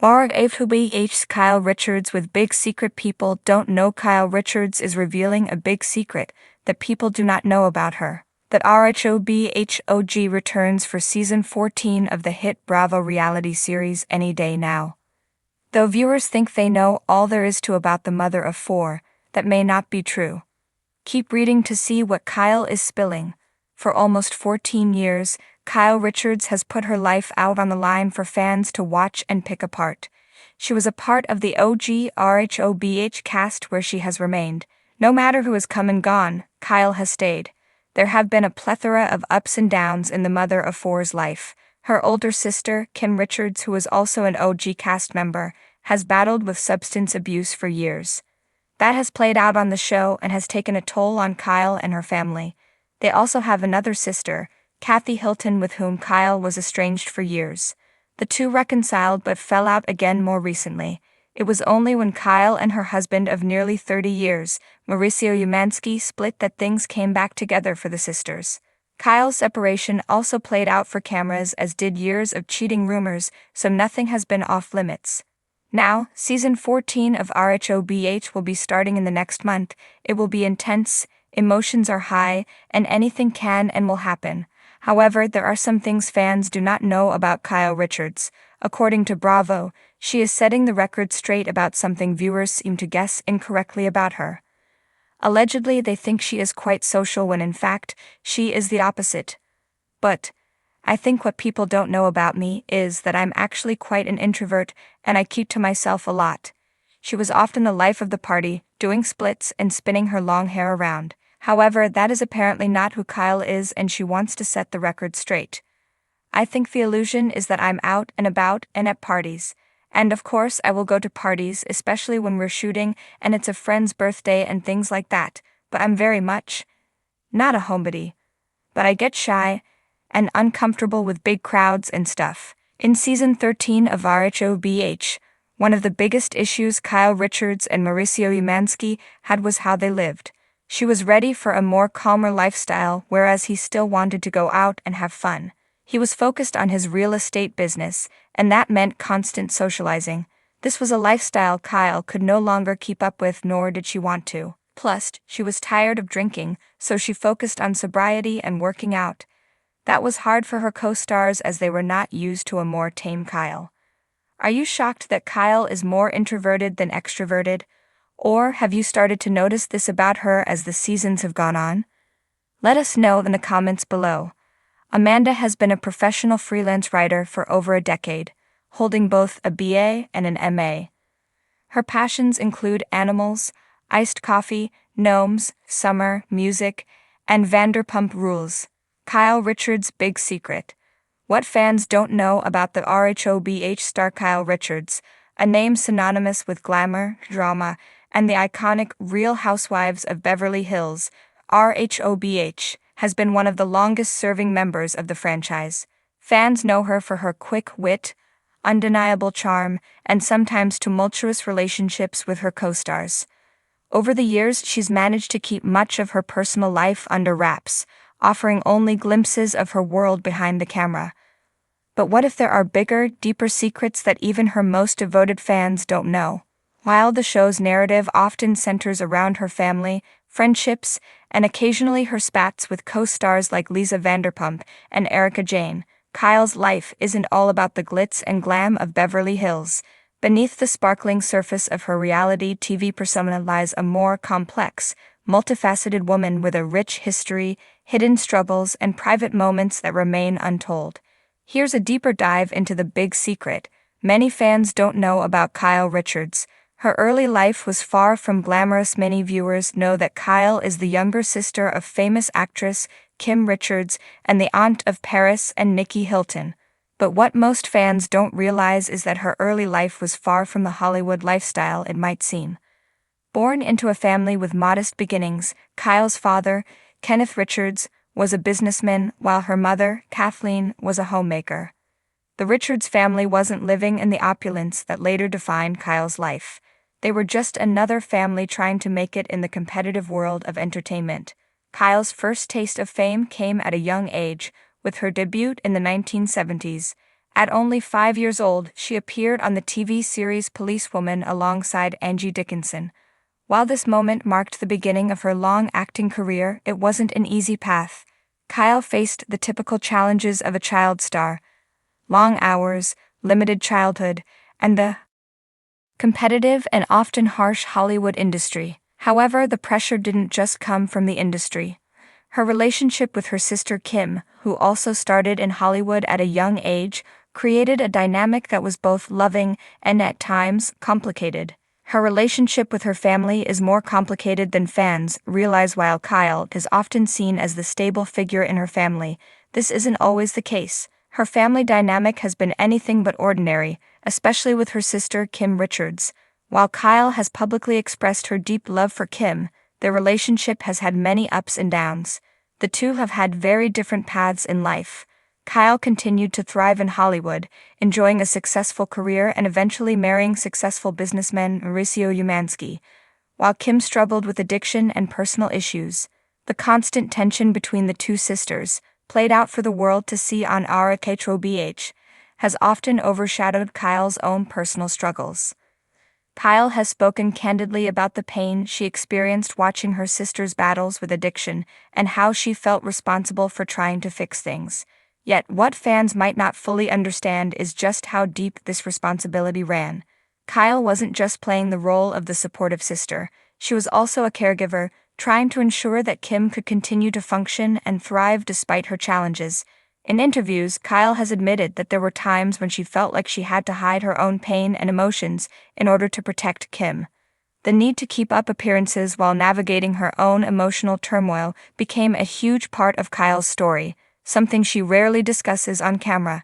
Rhobh Kyle Richards with big secret people don't know. Kyle Richards is revealing a big secret that people do not know about her. That Rhobh returns for season 14 of the hit Bravo reality series any day now. Though viewers think they know all there is to about the mother of four, that may not be true. Keep reading to see what Kyle is spilling. For almost 14 years, Kyle Richards has put her life out on the line for fans to watch and pick apart. She was a part of the OG Rhobh cast where she has remained. No matter who has come and gone, Kyle has stayed. There have been a plethora of ups and downs in the mother of four's life. Her older sister, Kim Richards, who is also an OG cast member, has battled with substance abuse for years. That has played out on the show and has taken a toll on Kyle and her family. They also have another sister, Kathy Hilton, with whom Kyle was estranged for years. The two reconciled but fell out again more recently. It was only when Kyle and her husband of nearly 30 years, Mauricio Umansky, split that things came back together for the sisters. Kyle's separation also played out for cameras, as did years of cheating rumors, so nothing has been off limits. Now, season 14 of Rhobh will be starting in the next month. It will be intense, emotions are high, and anything can and will happen. However, there are some things fans do not know about Kyle Richards. According to Bravo, she is setting the record straight about something viewers seem to guess incorrectly about her. Allegedly, they think she is quite social when in fact, she is the opposite. But I think what people don't know about me is that I'm actually quite an introvert and I keep to myself a lot. She was often the life of the party, doing splits and spinning her long hair around. However, that is apparently not who Kyle is, and she wants to set the record straight. I think the illusion is that I'm out and about and at parties. And of course I will go to parties, especially when we're shooting and it's a friend's birthday and things like that, but I'm very much not a homebody. But I get shy and uncomfortable with big crowds and stuff. In season 13 of Rhobh, one of the biggest issues Kyle Richards and Mauricio Umansky had was how they lived. She was ready for a more calmer lifestyle, whereas he still wanted to go out and have fun. He was focused on his real estate business, and that meant constant socializing. This was a lifestyle Kyle could no longer keep up with, nor did she want to. Plus, she was tired of drinking, so she focused on sobriety and working out. That was hard for her co-stars as they were not used to a more tame Kyle. Are you shocked that Kyle is more introverted than extroverted? Or have you started to notice this about her as the seasons have gone on? Let us know in the comments below. Amanda has been a professional freelance writer for over a decade, holding both a BA and an MA. Her passions include animals, iced coffee, gnomes, summer, music, and Vanderpump Rules. Kyle Richards' big secret. What fans don't know about the Rhobh star Kyle Richards, a name synonymous with glamour, drama, and the iconic Real Housewives of Beverly Hills, Rhobh has been one of the longest-serving members of the franchise. Fans know her for her quick wit, undeniable charm, and sometimes tumultuous relationships with her co-stars. Over the years, she's managed to keep much of her personal life under wraps, offering only glimpses of her world behind the camera. But what if there are bigger, deeper secrets that even her most devoted fans don't know? While the show's narrative often centers around her family, friendships, and occasionally her spats with co-stars like Lisa Vanderpump and Erika Jayne, Kyle's life isn't all about the glitz and glam of Beverly Hills. Beneath the sparkling surface of her reality TV persona lies a more complex, multifaceted woman with a rich history, hidden struggles, and private moments that remain untold. Here's a deeper dive into the big secret many fans don't know about Kyle Richards. Her early life was far from glamorous. Many viewers know that Kyle is the younger sister of famous actress Kim Richards and the aunt of Paris and Nikki Hilton. But what most fans don't realize is that her early life was far from the Hollywood lifestyle it might seem. Born into a family with modest beginnings, Kyle's father, Kenneth Richards, was a businessman, while her mother, Kathleen, was a homemaker. The Richards family wasn't living in the opulence that later defined Kyle's life. They were just another family trying to make it in the competitive world of entertainment. Kyle's first taste of fame came at a young age, with her debut in the 1970s. At only 5 years old, she appeared on the TV series Policewoman alongside Angie Dickinson. While this moment marked the beginning of her long acting career, it wasn't an easy path. Kyle faced the typical challenges of a child star: long hours, limited childhood, and the competitive and often harsh Hollywood industry. However, the pressure didn't just come from the industry. Her relationship with her sister Kim, who also started in Hollywood at a young age, created a dynamic that was both loving and at times complicated. Her relationship with her family is more complicated than fans realize. While Kyle is often seen as the stable figure in her family, this isn't always the case. Her family dynamic has been anything but ordinary, especially with her sister Kim Richards. While Kyle has publicly expressed her deep love for Kim, their relationship has had many ups and downs. The two have had very different paths in life. Kyle continued to thrive in Hollywood, enjoying a successful career and eventually marrying successful businessman Mauricio Umansky, while Kim struggled with addiction and personal issues. The constant tension between the two sisters, played out for the world to see on Rhobh, has often overshadowed Kyle's own personal struggles. Kyle has spoken candidly about the pain she experienced watching her sister's battles with addiction and how she felt responsible for trying to fix things. Yet, what fans might not fully understand is just how deep this responsibility ran. Kyle wasn't just playing the role of the supportive sister, she was also a caregiver, trying to ensure that Kim could continue to function and thrive despite her challenges. In interviews, Kyle has admitted that there were times when she felt like she had to hide her own pain and emotions in order to protect Kim. The need to keep up appearances while navigating her own emotional turmoil became a huge part of Kyle's story, something she rarely discusses on camera.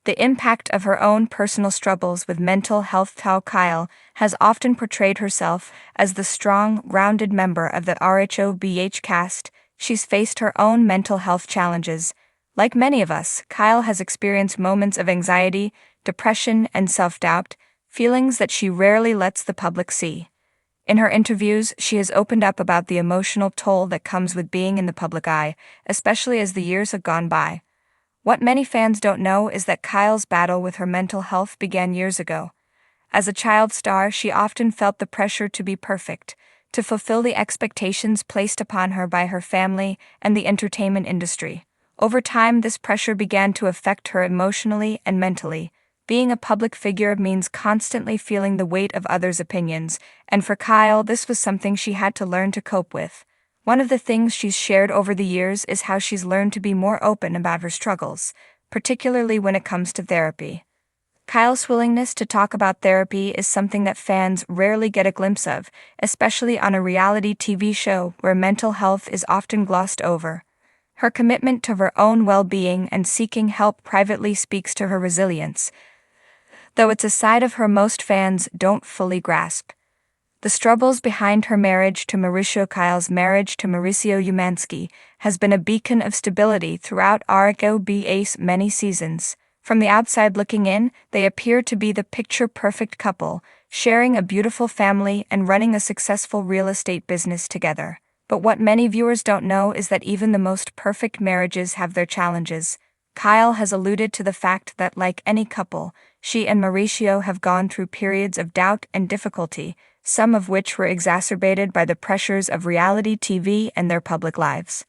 The impact of her own personal struggles with mental health. Kyle has often portrayed herself as the strong, grounded member of the Rhobh cast. She's faced her own mental health challenges. Like many of us, Kyle has experienced moments of anxiety, depression, and self-doubt, feelings that she rarely lets the public see. In her interviews, she has opened up about the emotional toll that comes with being in the public eye, especially as the years have gone by. What many fans don't know is that Kyle's battle with her mental health began years ago. As a child star, she often felt the pressure to be perfect, to fulfill the expectations placed upon her by her family and the entertainment industry. Over time, this pressure began to affect her emotionally and mentally. Being a public figure means constantly feeling the weight of others' opinions, and for Kyle, this was something she had to learn to cope with. One of the things she's shared over the years is how she's learned to be more open about her struggles, particularly when it comes to therapy. Kyle's willingness to talk about therapy is something that fans rarely get a glimpse of, especially on a reality TV show where mental health is often glossed over. Her commitment to her own well-being and seeking help privately speaks to her resilience, though it's a side of her most fans don't fully grasp. The struggles behind her marriage to Mauricio. Kyle's marriage to Mauricio Umansky has been a beacon of stability throughout Rhobh's many seasons. From the outside looking in, they appear to be the picture-perfect couple, sharing a beautiful family and running a successful real estate business together. But what many viewers don't know is that even the most perfect marriages have their challenges. Kyle has alluded to the fact that, like any couple, she and Mauricio have gone through periods of doubt and difficulty, some of which were exacerbated by the pressures of reality TV and their public lives.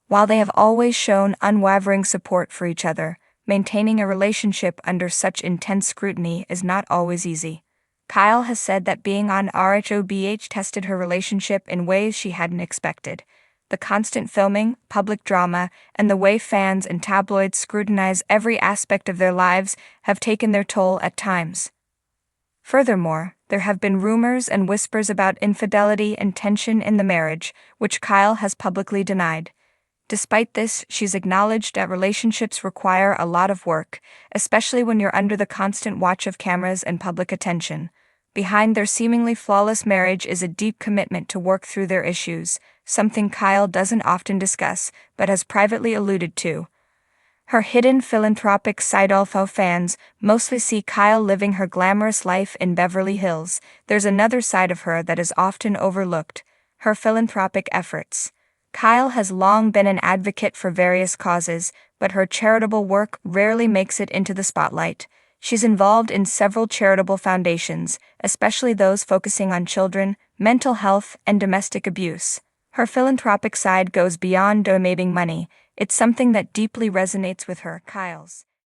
While they have always shown unwavering support for each other, maintaining a relationship under such intense scrutiny is not always easy. Kyle has said that being on Rhobh tested her relationship in ways she hadn't expected. The constant filming, public drama, and the way fans and tabloids scrutinize every aspect of their lives have taken their toll at times. Furthermore, there have been rumors and whispers about infidelity and tension in the marriage, which Kyle has publicly denied. Despite this, she's acknowledged that relationships require a lot of work, especially when you're under the constant watch of cameras and public attention. Behind their seemingly flawless marriage is a deep commitment to work through their issues, something Kyle doesn't often discuss, but has privately alluded to. Her hidden philanthropic side. Although fans mostly see Kyle living her glamorous life in Beverly Hills, there's another side of her that is often overlooked: her philanthropic efforts. Kyle has long been an advocate for various causes, but her charitable work rarely makes it into the spotlight. She's involved in several charitable foundations, especially those focusing on children, mental health, and domestic abuse. Her philanthropic side goes beyond donating money. It's something that deeply resonates with her, Kyle's.